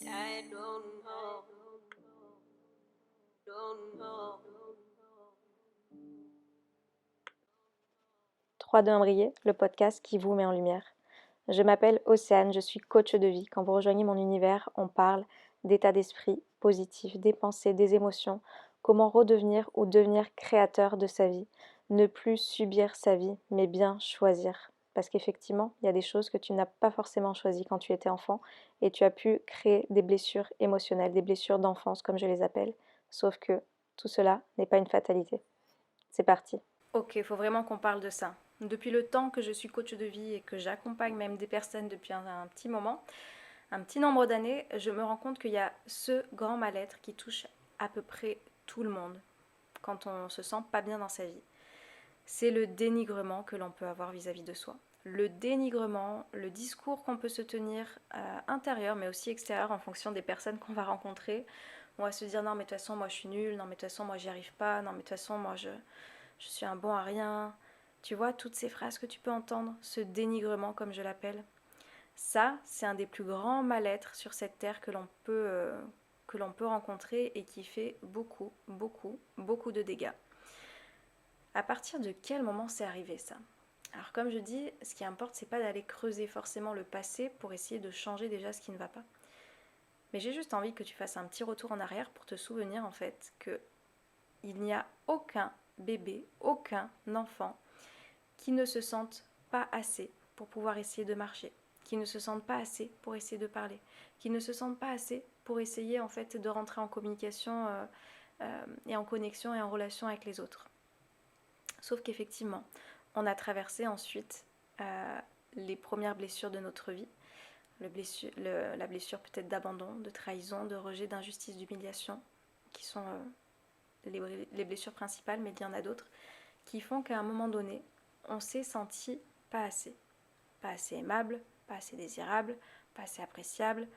I don't know. 3, 2, 1 briller, le podcast qui vous met en lumière. Je m'appelle Océane, je suis coach de vie. Quand vous rejoignez mon univers, on parle d'état d'esprit positif, des pensées, des émotions, comment redevenir ou devenir créateur de sa vie, ne plus subir sa vie, mais bien choisir. Parce qu'effectivement, il y a des choses que tu n'as pas forcément choisies quand tu étais enfant et tu as pu créer des blessures émotionnelles, des blessures d'enfance comme je les appelle. Sauf que tout cela n'est pas une fatalité. C'est parti. Ok, il faut vraiment qu'on parle de ça. Depuis le temps que je suis coach de vie et que j'accompagne même des personnes depuis un petit moment, un petit nombre d'années, je me rends compte qu'il y a ce grand mal-être qui touche à peu près tout le monde quand on se sent pas bien dans sa vie. C'est le dénigrement que l'on peut avoir vis-à-vis de soi. Le dénigrement, le discours qu'on peut se tenir intérieur mais aussi extérieur en fonction des personnes qu'on va rencontrer. On va se dire non mais de toute façon moi je suis nulle, non mais de toute façon moi j'y arrive pas, non mais de toute façon moi je suis un bon à rien. Tu vois, toutes ces phrases que tu peux entendre, ce dénigrement comme je l'appelle, ça, c'est un des plus grands mal-être sur cette terre que l'on peut rencontrer et qui fait beaucoup, beaucoup, beaucoup de dégâts. À partir de quel moment c'est arrivé ça? Alors comme je dis, ce qui importe, c'est pas d'aller creuser forcément le passé pour essayer de changer déjà ce qui ne va pas. Mais j'ai juste envie que tu fasses un petit retour en arrière pour te souvenir en fait que il n'y a aucun bébé, aucun enfant qui ne se sentent pas assez pour pouvoir essayer de marcher, qui ne se sentent pas assez pour essayer de parler, qui ne se sentent pas assez pour essayer en fait de rentrer en communication et en connexion et en relation avec les autres. Sauf qu'effectivement, on a traversé ensuite les premières blessures de notre vie, la blessure peut-être d'abandon, de trahison, de rejet, d'injustice, d'humiliation, qui sont les blessures principales, mais il y en a d'autres, qui font qu'à un moment donné, on s'est senti pas assez. Pas assez aimable, pas assez désirable, pas assez appréciable,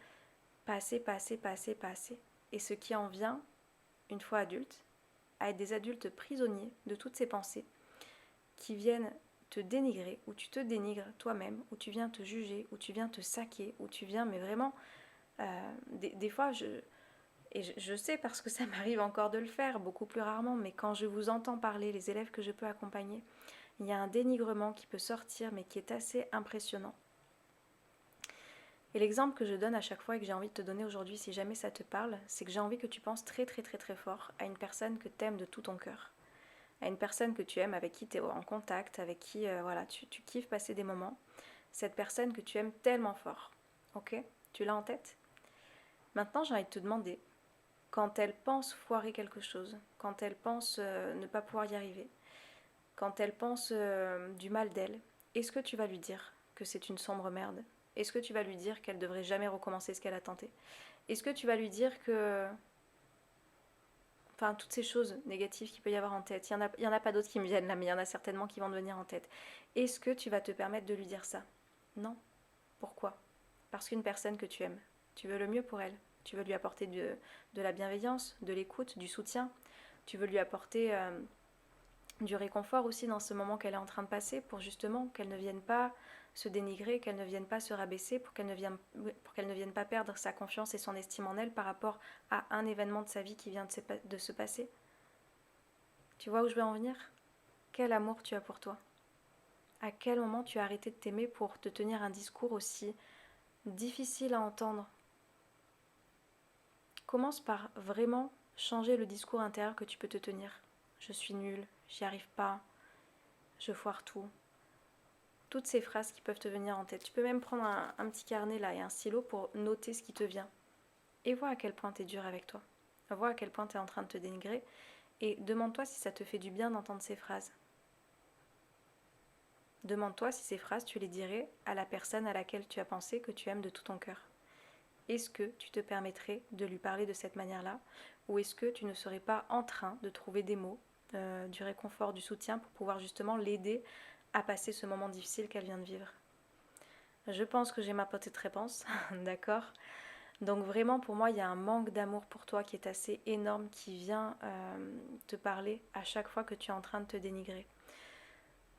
pas assez, pas assez, pas assez, pas assez. Et ce qui en vient, une fois adulte, à être des adultes prisonniers de toutes ces pensées qui viennent te dénigrer, ou tu te dénigres toi-même, ou tu viens te juger, ou tu viens te saquer, ou tu viens, mais vraiment, des fois, je sais parce que ça m'arrive encore de le faire, beaucoup plus rarement, mais quand je vous entends parler, les élèves que je peux accompagner, il y a un dénigrement qui peut sortir, mais qui est assez impressionnant. Et l'exemple que je donne à chaque fois et que j'ai envie de te donner aujourd'hui, si jamais ça te parle, c'est que j'ai envie que tu penses très très très très fort à une personne que tu aimes de tout ton cœur. À une personne que tu aimes, avec qui tu es en contact, avec qui voilà, tu kiffes passer des moments. Cette personne que tu aimes tellement fort. Ok? Tu l'as en tête? Maintenant, j'ai envie de te demander, quand elle pense foirer quelque chose, quand elle pense ne pas pouvoir y arriver, quand elle pense du mal d'elle, est-ce que tu vas lui dire que c'est une sombre merde? Est-ce que tu vas lui dire qu'elle devrait jamais recommencer ce qu'elle a tenté? Est-ce que tu vas lui dire que... Enfin, toutes ces choses négatives qu'il peut y avoir en tête, il y en a pas d'autres qui me viennent là, mais il y en a certainement qui vont te venir en tête. Est-ce que tu vas te permettre de lui dire ça? Non. Pourquoi? Parce qu'une personne que tu aimes, tu veux le mieux pour elle. Tu veux lui apporter de la bienveillance, de l'écoute, du soutien. Tu veux lui apporter du réconfort aussi dans ce moment qu'elle est en train de passer pour justement qu'elle ne vienne pas se dénigrer, qu'elle ne vienne pas se rabaisser, pour qu'elle ne vienne pas perdre sa confiance et son estime en elle par rapport à un événement de sa vie qui vient de se passer. Tu vois où je veux en venir? Quel amour tu as pour toi? À quel moment tu as arrêté de t'aimer pour te tenir un discours aussi difficile à entendre? Commence par vraiment changer le discours intérieur que tu peux te tenir. Je suis nulle, j'y arrive pas, je foire tout. Toutes ces phrases qui peuvent te venir en tête. Tu peux même prendre un petit carnet là et un stylo pour noter ce qui te vient. Et vois à quel point tu es dur avec toi. Vois à quel point tu es en train de te dénigrer. Et demande-toi si ça te fait du bien d'entendre ces phrases. Demande-toi si ces phrases, tu les dirais à la personne à laquelle tu as pensé que tu aimes de tout ton cœur. Est-ce que tu te permettrais de lui parler de cette manière-là? Ou est-ce que tu ne serais pas en train de trouver des mots, du réconfort, du soutien pour pouvoir justement l'aider à passer ce moment difficile qu'elle vient de vivre? Je pense que j'ai ma petite réponse, d'accord? Donc vraiment pour moi il y a un manque d'amour pour toi qui est assez énorme qui vient te parler à chaque fois que tu es en train de te dénigrer.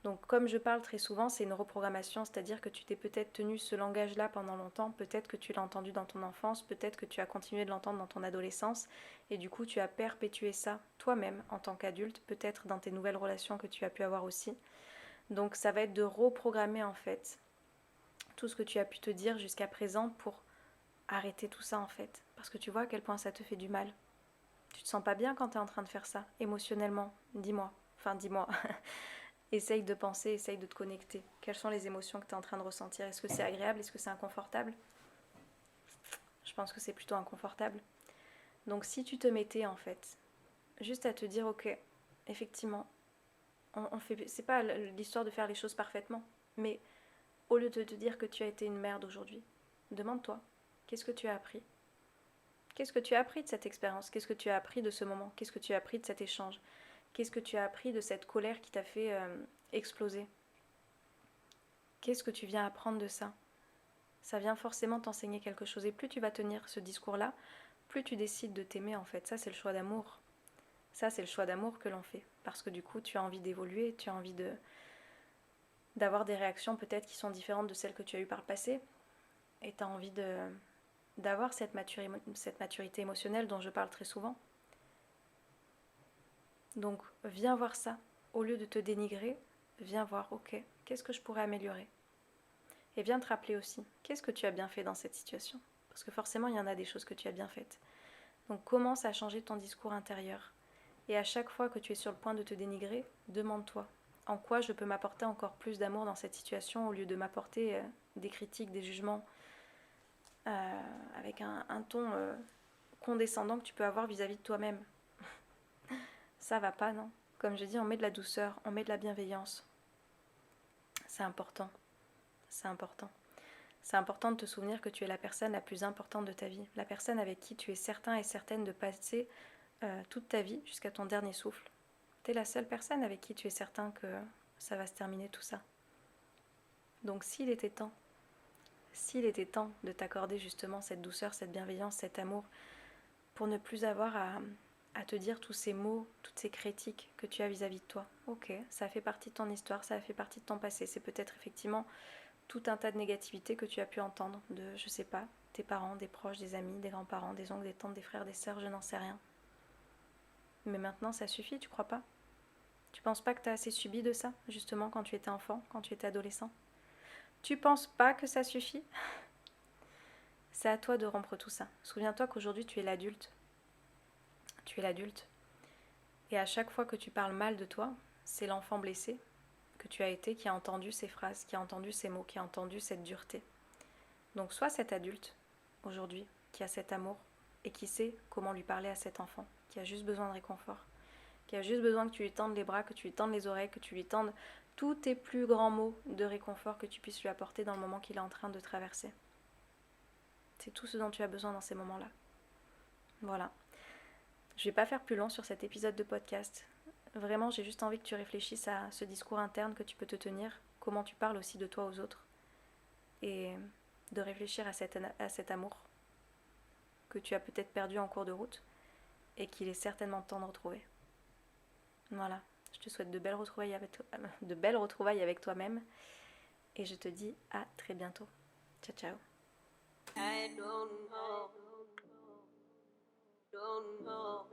Donc comme je parle très souvent, c'est une reprogrammation, c'est-à-dire que tu t'es peut-être tenu ce langage-là pendant longtemps, peut-être que tu l'as entendu dans ton enfance, peut-être que tu as continué de l'entendre dans ton adolescence, et du coup tu as perpétué ça toi-même en tant qu'adulte, peut-être dans tes nouvelles relations que tu as pu avoir aussi. Donc ça va être de reprogrammer en fait tout ce que tu as pu te dire jusqu'à présent pour arrêter tout ça en fait. Parce que tu vois à quel point ça te fait du mal. Tu te sens pas bien quand tu es en train de faire ça, émotionnellement, dis-moi. Enfin dis-moi. Essaye de penser, essaye de te connecter. Quelles sont les émotions que tu es en train de ressentir? Est-ce que c'est agréable? Est-ce que c'est inconfortable? Je pense que c'est plutôt inconfortable. Donc si tu te mettais en fait juste à te dire ok, effectivement, on fait, c'est pas l'histoire de faire les choses parfaitement, mais au lieu de te dire que tu as été une merde aujourd'hui, demande-toi, qu'est-ce que tu as appris? Qu'est-ce que tu as appris de cette expérience? Qu'est-ce que tu as appris de ce moment? Qu'est-ce que tu as appris de cet échange? Qu'est-ce que tu as appris de cette colère qui t'a fait exploser? Qu'est-ce que tu viens apprendre de ça? Ça vient forcément t'enseigner quelque chose. Et plus tu vas tenir ce discours-là, plus tu décides de t'aimer en fait. Ça, c'est le choix d'amour. Ça, c'est le choix d'amour que l'on fait. Parce que du coup, tu as envie d'évoluer, tu as envie d'avoir des réactions peut-être qui sont différentes de celles que tu as eues par le passé. Et tu as envie d'avoir cette maturité émotionnelle dont je parle très souvent. Donc, viens voir ça. Au lieu de te dénigrer, viens voir, ok, qu'est-ce que je pourrais améliorer? Et viens te rappeler aussi, qu'est-ce que tu as bien fait dans cette situation? Parce que forcément, il y en a des choses que tu as bien faites. Donc commence à changer ton discours intérieur. Et à chaque fois que tu es sur le point de te dénigrer, demande-toi, en quoi je peux m'apporter encore plus d'amour dans cette situation au lieu de m'apporter des critiques, des jugements, avec un ton condescendant que tu peux avoir vis-à-vis de toi-même. Ça va pas, non? Comme je dis, on met de la douceur, on met de la bienveillance. C'est important. C'est important. C'est important de te souvenir que tu es la personne la plus importante de ta vie, la personne avec qui tu es certain et certaine de passer toute ta vie jusqu'à ton dernier souffle. Tu es la seule personne avec qui tu es certain que ça va se terminer tout ça. Donc s'il était temps de t'accorder justement cette douceur, cette bienveillance, cet amour, pour ne plus avoir à te dire tous ces mots, toutes ces critiques que tu as vis-à-vis de toi. Ok, ça fait partie de ton histoire, ça fait partie de ton passé. C'est peut-être effectivement tout un tas de négativité que tu as pu entendre de, je sais pas, tes parents, des proches, des amis, des grands-parents, des oncles, des tantes, des frères, des sœurs, je n'en sais rien. Mais maintenant, ça suffit, tu crois pas? Tu penses pas que tu as assez subi de ça, justement, quand tu étais enfant, quand tu étais adolescent? Tu penses pas que ça suffit? C'est à toi de rompre tout ça. Souviens-toi qu'aujourd'hui, tu es l'adulte. Tu es l'adulte. Et à chaque fois que tu parles mal de toi, c'est l'enfant blessé que tu as été qui a entendu ces phrases, qui a entendu ces mots, qui a entendu cette dureté. Donc sois cet adulte, aujourd'hui, qui a cet amour et qui sait comment lui parler à cet enfant, qui a juste besoin de réconfort, qui a juste besoin que tu lui tendes les bras, que tu lui tendes les oreilles, que tu lui tendes tous tes plus grands mots de réconfort que tu puisses lui apporter dans le moment qu'il est en train de traverser. C'est tout ce dont tu as besoin dans ces moments-là. Voilà. Je ne vais pas faire plus long sur cet épisode de podcast. Vraiment, j'ai juste envie que tu réfléchisses à ce discours interne que tu peux te tenir, comment tu parles aussi de toi aux autres, et de réfléchir à cet amour que tu as peut-être perdu en cours de route et qu'il est certainement temps de retrouver. Voilà, je te souhaite de belles retrouvailles avec toi-même et je te dis à très bientôt. Ciao ciao. I don't know.